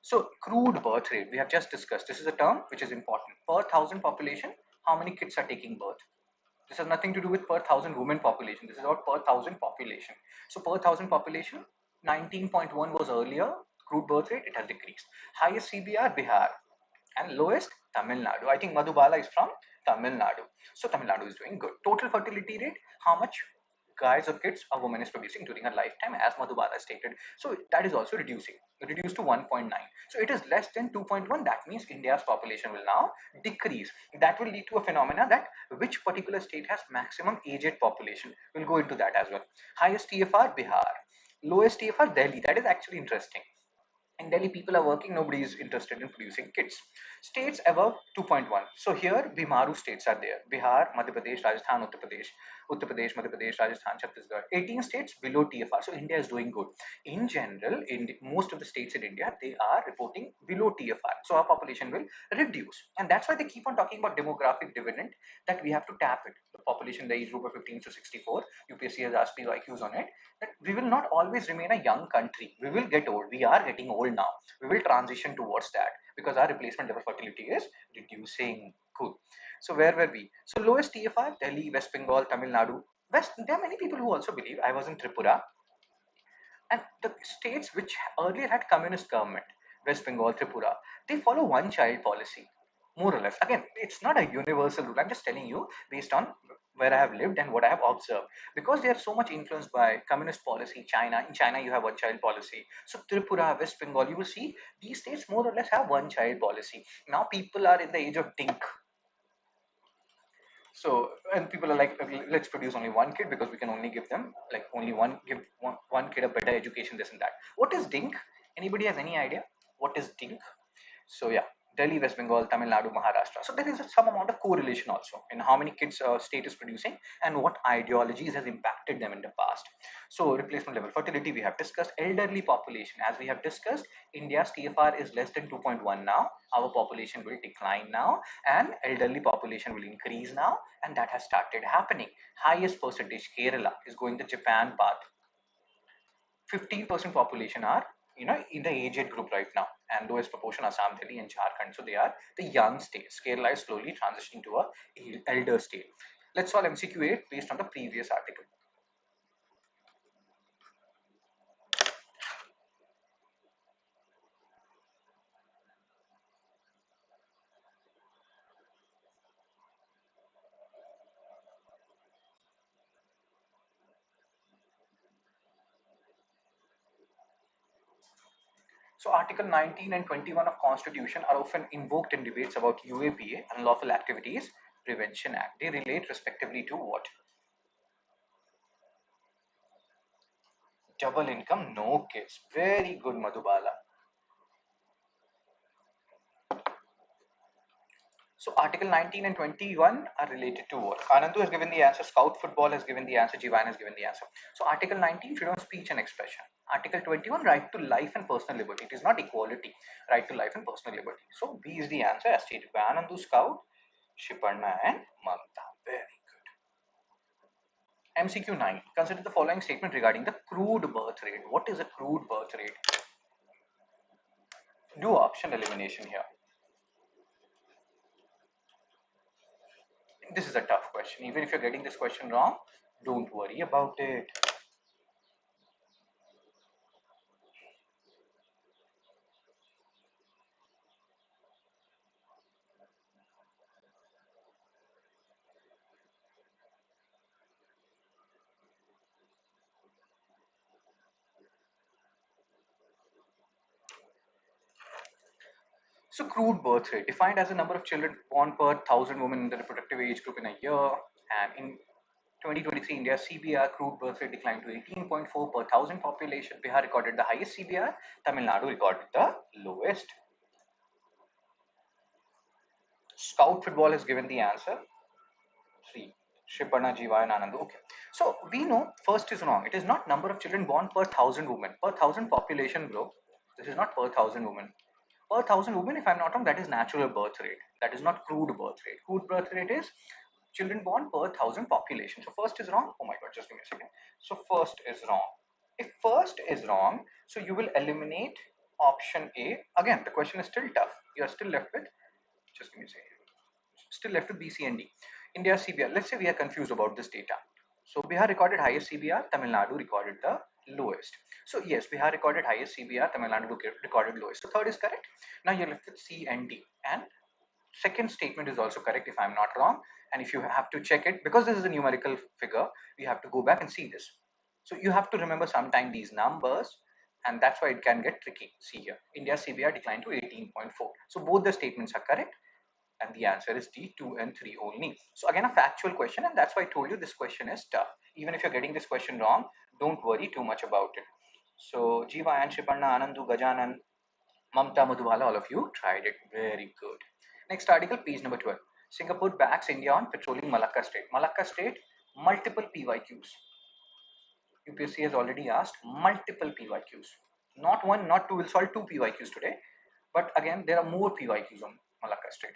So crude birth rate, we have just discussed. This is a term which is important. Per thousand population, how many kids are taking birth? This has nothing to do with per thousand women population. This is about per thousand population. So per thousand population, 19.1 was earlier. Crude birth rate, it has decreased. Highest CBR, Bihar, and lowest Tamil Nadu. I think Madhubala is from Tamil Nadu. So Tamil Nadu is doing good. Total fertility rate, how much guys or kids a woman is producing during her lifetime, as Madhubala stated. So that is also reduced to 1.9. So it is less than 2.1. That means India's population will now decrease. That will lead to a phenomena that which particular state has maximum aged population. We'll go into that as well. Highest TFR, Bihar. Lowest TFR, Delhi. That is actually interesting. In Delhi, people are working, nobody is interested in producing kids. States above 2.1. So here, Bimaru states are there. Bihar, Madhya Pradesh, Rajasthan, Uttar Pradesh, Madhya Pradesh, Rajasthan, Chhattisgarh. 18 states below TFR. So India is doing good. In general, in most of the states in India, they are reporting below TFR. So our population will reduce. And that's why they keep on talking about demographic dividend, that we have to tap it. The population, the age group of 15 to 64, UPSC has asked PYQs on it, that we will not always remain a young country. We will get old. We are getting old now. We will transition towards that because our replacement level fertility is reducing. Cool. So where were we? So lowest TFR, Delhi, West Bengal, Tamil Nadu. There are many people who also believe. I was in Tripura, and the states which earlier had communist government, West Bengal, Tripura, they follow one child policy, more or less. Again, it's not a universal rule. I'm just telling you based on where I have lived and what I have observed. Because they are so much influenced by communist policy, China. In China, you have one child policy. So Tripura, West Bengal, you will see these states more or less have one child policy. Now people are in the age of dink. So, and people are like, "Okay, let's produce only one kid because we can only give them like only give one kid a better education, this and that. What is DINK? Anybody has any idea? What is DINK? So yeah, Delhi, West Bengal, Tamil Nadu, Maharashtra. So there is some amount of correlation also in how many kids state is producing and what ideologies has impacted them in the past. So replacement level fertility we have discussed. Elderly population, as we have discussed, India's TFR is less than 2.1 now. Our population will decline now and elderly population will increase now, and that has started happening. Highest percentage, Kerala is going the Japan path. 15% population are in the aged group right now, and lowest proportion Assam, Delhi, and Jharkhand. So they are the young states. Kerala is slowly transitioning to a elder state. Let's solve MCQ 8 based on the previous article. So Article 19 and 21 of Constitution are often invoked in debates about UAPA, Unlawful Activities Prevention Act. They relate respectively to what? Double income, no kids. Very good, Madhubala. So Article 19 and 21 are related to what? Anandu has given the answer, Scout Football has given the answer, Jivan has given the answer. So Article 19, freedom of speech and expression. Article 21, right to life and personal liberty. It is not equality, right to life and personal liberty. So B is the answer as stated by Anandu, Scout, Shiparna and Mamta. Very good. MCQ 9. Consider the following statement regarding the crude birth rate. What is a crude birth rate? Do option elimination here. This is a tough question. Even if you're getting this question wrong, don't worry about it. So crude birth rate defined as the number of children born per 1,000 women in the reproductive age group in a year. And in 2023, India's CBR crude birth rate declined to 18.4 per 1,000 population. Bihar recorded the highest CBR. Tamil Nadu recorded the lowest. Scout football has given the answer. 3. Shiparna, Jiva and Anand. Okay. So we know first is wrong. It is not number of children born per 1,000 women. Per 1,000 population, bro. This is not per 1,000 women. Per 1,000 women, if I'm not wrong, that is natural birth rate. That is not crude birth rate. Crude birth rate is children born per 1,000 population. So first is wrong. Oh my god, just give me a second. So first is wrong. If first is wrong, so you will eliminate option A. Again, the question is still tough. You are still left with, just give me a second. Still left with B, C and D. India's CBR. Let's say we are confused about this data. So Bihar recorded highest CBR, Tamil Nadu recorded the lowest. So yes, Bihar recorded highest CBR, Tamil Nadu recorded lowest. So third is correct. Now you're left with C and D. And second statement is also correct if I'm not wrong. And if you have to check it, because this is a numerical figure, you have to go back and see this. So you have to remember sometime these numbers, and that's why it can get tricky. See here, India's CBR declined to 18.4. So both the statements are correct. And the answer is D, 2 and 3 only. So again, a factual question, and that's why I told you this question is tough. Even if you're getting this question wrong, don't worry too much about it. So Jiva and Shiparna, Anandu, Gajanan, Mamta, Madhuvala, all of you tried it. Very good. Next article, page number 12. Singapore backs India on patrolling Malacca Strait. Malacca Strait, multiple PYQs. UPSC has already asked multiple PYQs. Not one, not two. We'll solve two PYQs today. But again, there are more PYQs on Malacca Strait.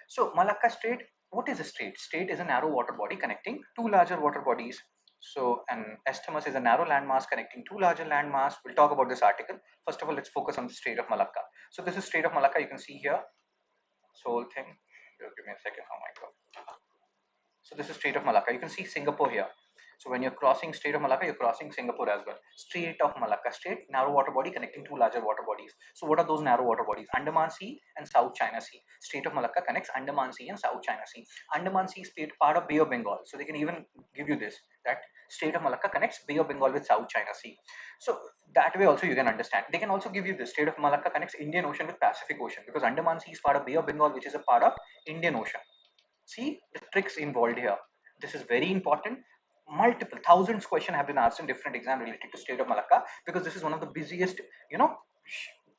So Malacca Strait, what is a strait? Strait is a narrow water body connecting two larger water bodies. So an isthmus is a narrow landmass connecting two larger landmass. We'll talk about this article. First of all, let's focus on the Strait of Malacca. So this is Strait of Malacca. You can see here. So whole thing. Give me a second. Oh my god. So this is Strait of Malacca. You can see Singapore here. So when you're crossing Strait of Malacca, you're crossing Singapore as well. Strait of Malacca, Strait, narrow water body connecting two larger water bodies. So what are those narrow water bodies? Andaman Sea and South China Sea. Strait of Malacca connects Andaman Sea and South China Sea. Andaman Sea is part of Bay of Bengal. So they can even give you this, that Strait of Malacca connects Bay of Bengal with South China Sea. So that way also you can understand. They can also give you this, Strait of Malacca connects Indian Ocean with Pacific Ocean, because Andaman Sea is part of Bay of Bengal, which is a part of Indian Ocean. See the tricks involved here. This is very important. Multiple thousands question have been asked in different exams related to Strait of Malacca, because this is one of the busiest,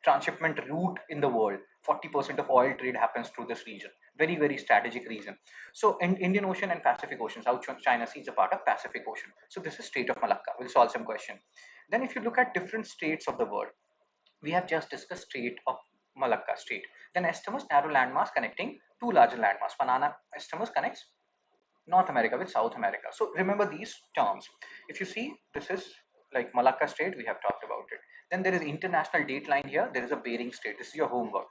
transshipment route in the world. 40% of oil trade happens through this region. Very, very strategic region. So in Indian Ocean and Pacific Ocean, South China Sea is a part of Pacific Ocean. So this is Strait of Malacca. We'll solve some question. Then if you look at different states of the world, we have just discussed Strait of Malacca Strait. Then isthmus, narrow landmass connecting two larger landmass. Banana isthmus connects North America with South America. So remember these terms. If you see, this is like Malacca Strait, we have talked about it. Then there is international date line here. There is a Bering Strait. This is your homework.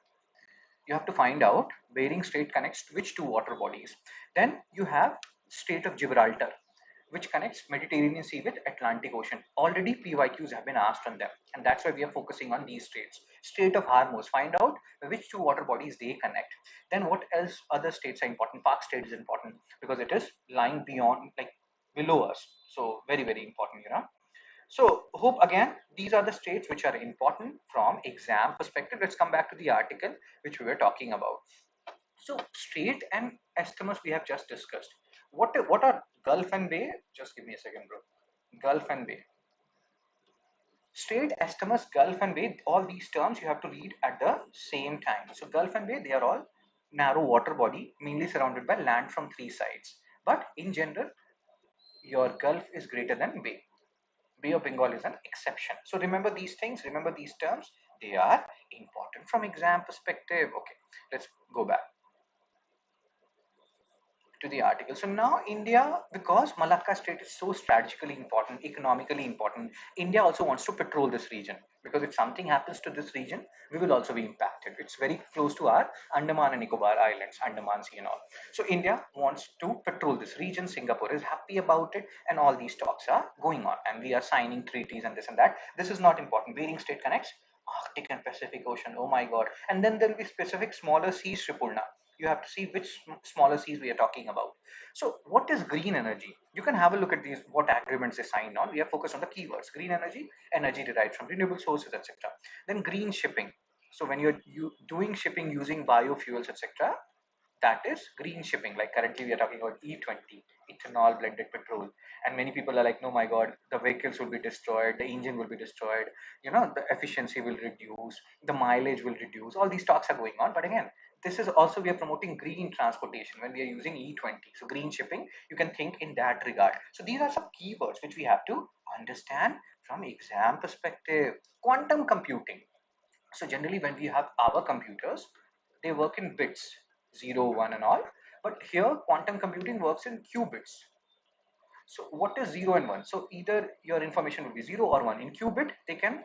You have to find out Bering Strait connects which two water bodies. Then you have Strait of Gibraltar, which connects Mediterranean Sea with Atlantic Ocean. Already PYQs have been asked on them, and that's why we are focusing on these straits. Strait of Hormuz, find out which two water bodies they connect. Then what else other states are important? Park Strait is important because it is lying beyond, like below us. So very, very important, So hope again, these are the states which are important from exam perspective. Let's come back to the article which we were talking about. So strait and isthmus we have just discussed. What are Gulf and Bay? Just give me a second, bro. Gulf and Bay. Strait, isthmus, Gulf and Bay, all these terms you have to read at the same time. So Gulf and Bay, they are all narrow water body, mainly surrounded by land from three sides. But in general, your Gulf is greater than Bay. Bay of Bengal is an exception. So remember these things, remember these terms. They are important from exam perspective. Okay, let's go back to the article. So now India, because Malacca Strait is so strategically important, economically important, India also wants to patrol this region, because if something happens to this region, we will also be impacted. It's very close to our Andaman and Nicobar Islands, Andaman Sea and all. So India wants to patrol this region. Singapore is happy about it, and all these talks are going on, and we are signing treaties and this and that. This is not important. Bering Strait connects Arctic and Pacific Ocean. Oh my God! And then there will be specific smaller seas, Tripurna. You have to see which smaller seas we are talking about. So what is green energy? You can have a look at these, what agreements they signed on. We are focused on the keywords: green energy, energy derived from renewable sources, etc. Then green shipping. So when you're doing shipping using biofuels, etc., that is green shipping. Like currently we are talking about E20, ethanol blended petrol, and many people are like, no my God, the vehicles will be destroyed, the engine will be destroyed, the efficiency will reduce, the mileage will reduce. All these talks are going on, but again, this is also, we are promoting green transportation when we are using E20. So green shipping, you can think in that regard. So these are some keywords which we have to understand from exam perspective. Quantum computing. So generally when we have our computers, they work in bits, 0, 1 and all. But here quantum computing works in qubits. So what is 0 and 1? So either your information will be 0 or 1. In qubit, they can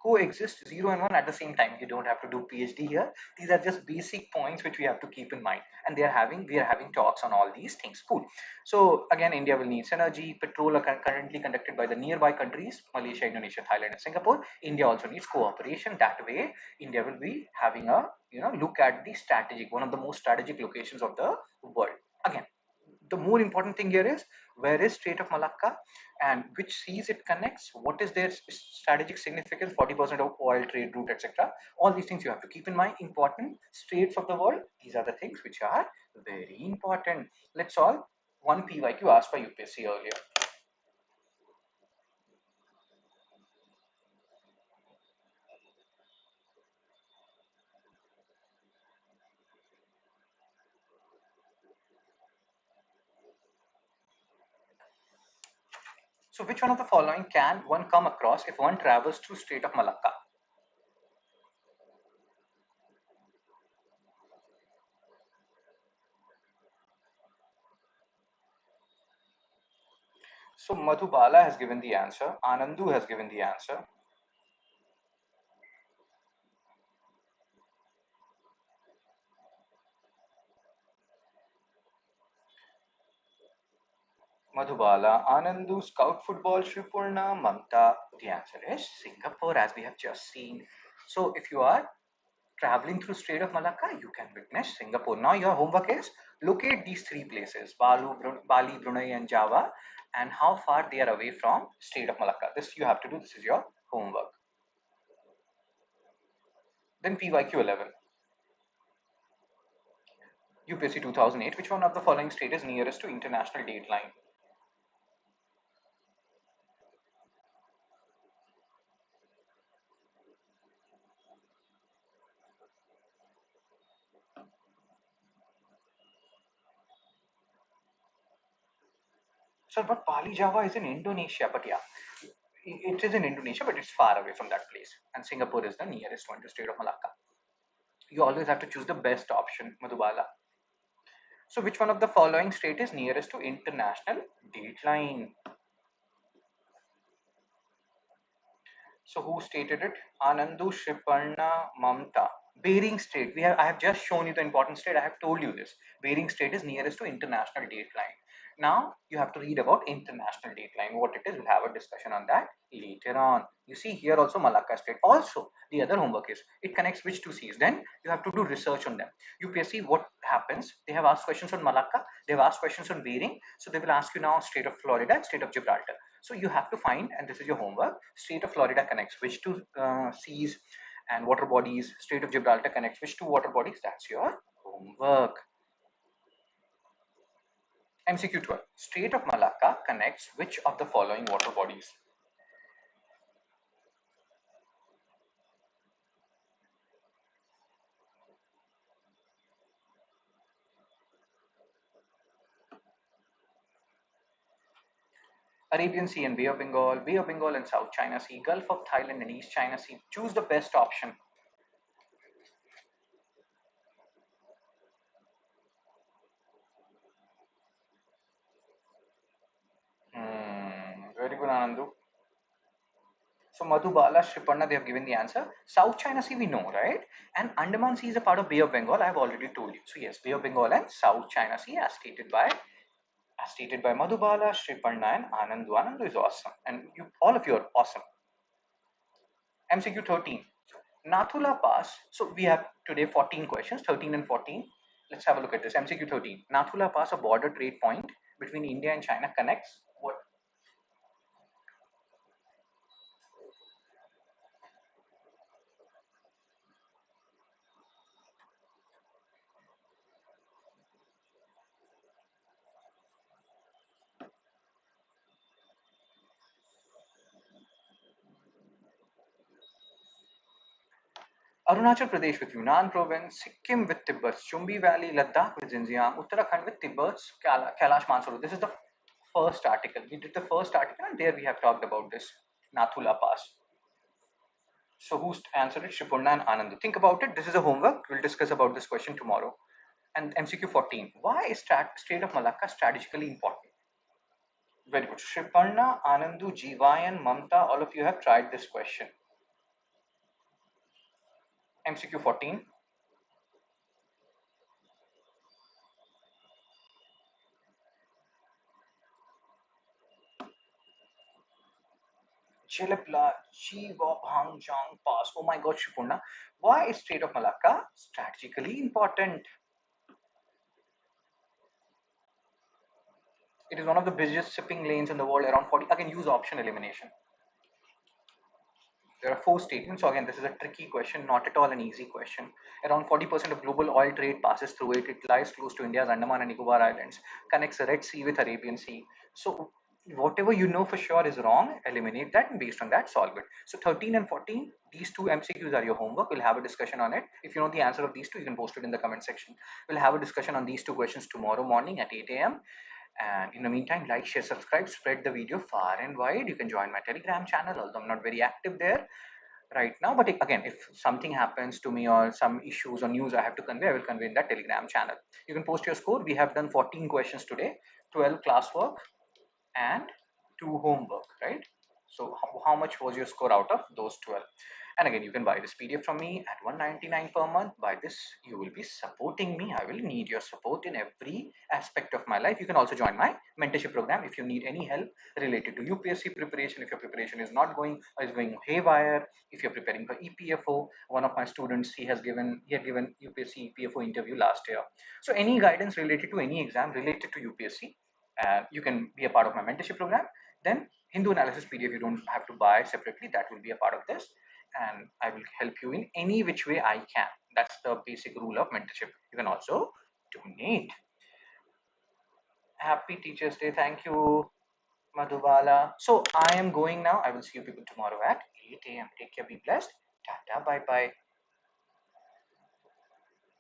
coexist 0 and 1 at the same time. You don't have to do PhD here. These are just basic points which we have to keep in mind. And we are having talks on all these things. Cool. So again, India will need synergy. Patrol are currently conducted by the nearby countries, Malaysia, Indonesia, Thailand, and Singapore. India also needs cooperation. That way, India will be having a look at the strategic, one of the most strategic locations of the world. Again, the more important thing here is, where is Strait of Malacca and which seas it connects, what is their strategic significance, 40% of oil trade route, etc. All these things you have to keep in mind. Important straits of the world, these are the things which are very important. Let's solve one PYQ asked by UPSC earlier. So which one of the following can one come across if one travels through Strait of Malacca? So Madhubala has given the answer, Anandu has given the answer. Madhubala, Anandu, Scout Football, Shripurna, Mamta. The answer is Singapore, as we have just seen. So if you are traveling through Strait of Malacca, you can witness Singapore. Now your homework is locate these three places: Bali, Brunei, and Java, and how far they are away from Strait of Malacca. This you have to do. This is your homework. Then PYQ 11. UPSC 2008. Which one of the following state is nearest to international dateline? So, but Bali Java is in Indonesia, but yeah, it is in Indonesia, but it's far away from that place. And Singapore is the nearest one to Strait of Malacca. You always have to choose the best option, Madhubala. So, which one of the following state is nearest to international dateline? So who stated it? Anandu, Shriparna, Mamta. Bering Strait. I have just shown you the important state. I have told you this. Bering Strait is nearest to international dateline. Now you have to read about international dateline. What it is, we'll have a discussion on that later on. You see here also Malacca Strait. Also, the other homework is it connects which two seas. Then you have to do research on them. UPSC, what happens? They have asked questions on Malacca. They have asked questions on Bering. So they will ask you now Strait of Florida and Strait of Gibraltar. So you have to find, and this is your homework, Strait of Florida connects which two seas and water bodies, Strait of Gibraltar connects which two water bodies. That's your homework. MCQ 12. Strait of Malacca connects which of the following water bodies? Arabian Sea and Bay of Bengal and South China Sea, Gulf of Thailand and East China Sea. Choose the best option. Very good, Anandu. So Madhubala, Shriparna, they have given the answer. South China Sea we know, right? And Andaman Sea is a part of Bay of Bengal. I have already told you. So yes, Bay of Bengal and South China Sea as stated by Madhubala, Shriparna, and Anandu. Anandu is awesome, and you all of you are awesome. MCQ 13. Nathula Pass. So we have today 14 questions, 13 and 14. Let's have a look at this. MCQ 13. Nathula Pass, a border trade point between India and China, connects what? Arunachal Pradesh with Yunnan province, Sikkim with Tibet's Chumbi Valley, Ladakh with Xinjiang, Uttarakhand with Tibet's Kailash Mansarovar. This is the first article. We did the first article, and there we have talked about this Nathula Pass. So who's answered it? Shipurna and Anand. Think about it. This is a homework. We'll discuss about this question tomorrow. And MCQ 14. Why is Strait of Malacca strategically important? Very good. Shriparna, Anandu, Jivayan, Mamta, all of you have tried this question. MCQ 14. Chelapla, Chiva, Bhangjang Pass. Oh my god, Shriparna. Why is Strait of Malacca strategically important? It is one of the busiest shipping lanes in the world, around 40. Again, use option elimination. There are four statements. So again, this is a tricky question, not at all an easy question. Around 40% of global oil trade passes through it. It lies close to India's Andaman and Nicobar Islands, connects the Red Sea with Arabian Sea. So whatever you know for sure is wrong, eliminate that, and based on that, solve it. So 13 and 14, these two MCQs are your homework. We'll have a discussion on it. If you know the answer of these two, you can post it in the comment section. We'll have a discussion on these two questions tomorrow morning at 8 a.m. And in the meantime, like, share, subscribe, spread the video far and wide. You can join my Telegram channel, although I'm not very active there right now. But again, if something happens to me or some issues or news I have to convey, I will convey in that Telegram channel. You can post your score. We have done 14 questions today, 12 classwork and 2 homework, right? So how much was your score out of those 12? And again, you can buy this PDF from me at 199 per month. By this, you will be supporting me. I will need your support in every aspect of my life. You can also join my mentorship program if you need any help related to UPSC preparation. If your preparation is not going or is going haywire, if you're preparing for EPFO, one of my students, he had given UPSC EPFO interview last year. So any guidance related to any exam related to UPSC, you can be a part of my mentorship program. Then Hindu analysis PDF you don't have to buy separately. That will be a part of this, and I will help you in any which way I can. That's the basic rule of mentorship. You can also donate. Happy Teachers Day. Thank you, Madhubala. So I am going now. I will see you people tomorrow at 8 a.m. Take care. Be blessed. Tata. Bye bye.